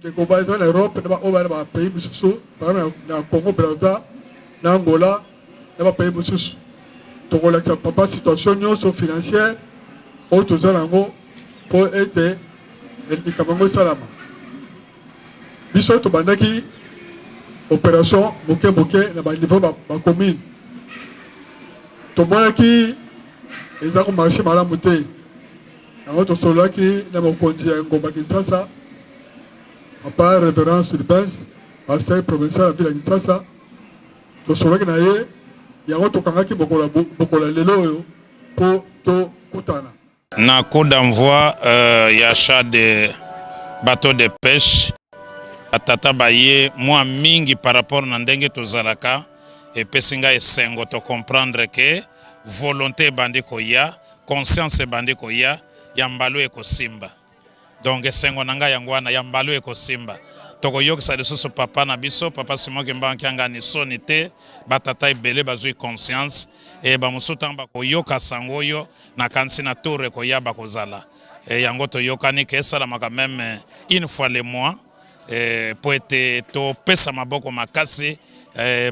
Les combats en Europe, dans les pays par exemple, dans le Congo, Brazza, dans Angola, dans les pays donc on a pas situation financière, autres langues pour être le Cameroun Salama. Biso to bandaki opération moke na niveau ba commune. To bonaki ezako marché malamu te. Na auto solaki na mokonzi ya Ngomba Kinshasa. Papa révérence urbaine, pasteur provincial de la ville de Kinshasa. To solaki na ye ya auto kangaki bokola lelo yo po to kutana. Na coup d'envoi y a achat de bateaux de pêche. Tata baye moi mingi par rapport na ndenge tozalaka et pesinga esengo to comprendre que volonté bandi koya conscience bandi koya yambalo ekosimba donc esengo nanga yangwana yambalo ekosimba toko yokisa lisusu papa na biso papa simoke mbanki anga ni sonité batata ebele bazui conscience et ba musuta ba koyoka sangoyo na kansina tour koya bakozala et yango to yokani ke sala maka même une fois le mois po ete to pesa maboko makasi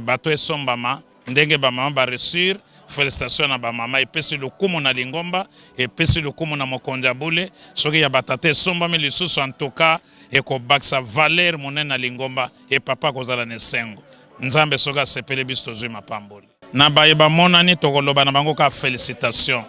bato esombama ndenge ba mama ba reçur félicitations na ba mama epesi lokumu na lingomba epesi lokumu na mokonja bule soki ya batata esombami lisusu en tout cas ekobakisa valeur monene na lingomba e papa kozala na esengo nzambe soki asepeli biso tozwi mapamboli na bayeba monani tokoloba na bango ka félicitations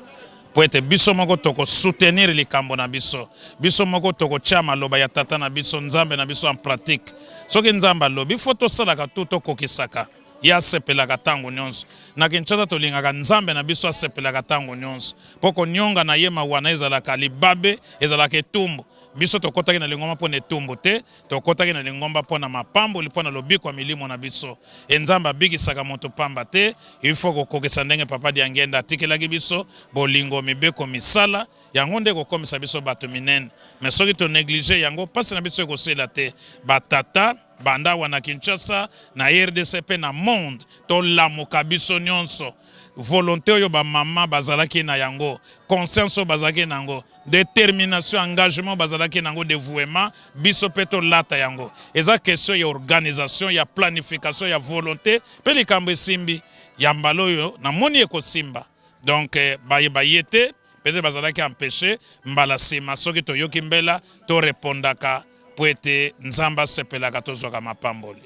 po ete biso moko toko soutenir likambo na biso biso moko toko tia maloba ya tata na biso nzambe na biso en pratique soki nzambe alobi fo tosalaka tu tokokisaka ye asepelaka ntango nyonso na Kinshasa tolingaka nzambe na biso asepelaka ntango nyonso mpo konionga na ye mawana ezalaka libabe ezalaka etumbu biso tokotaki na lingomba mpo na etumbu te tokotaki na lingomba mpo na mapamboli mpo na lobiko ya milimo na biso nzambe abikisaka moto pamba te ifo kokokisa ndenge papa Diangenda atikelaki biso bolingo mibeko misala yango nde kokomisa biso bato minene mais soki tonéglige yango mpasi na biso ekosela te batata banda wana Kinshasa na RDC pe na monde tolamuka biso nyonso volonté oyo ba mama bazalaki na yango conscience bazalaki na yango détermination engagement bazalaki na yango dévouement biso pe tolata yango eza question ya organisation ya planification ya volonté pe likambo esimbi ya mbala oyo na moni ekosimba donc bayete peut-être bazalaki empêché mbala sima soki toyoki mbela to répondaka po ete nzamba sepelaka tozwaka mapamboli.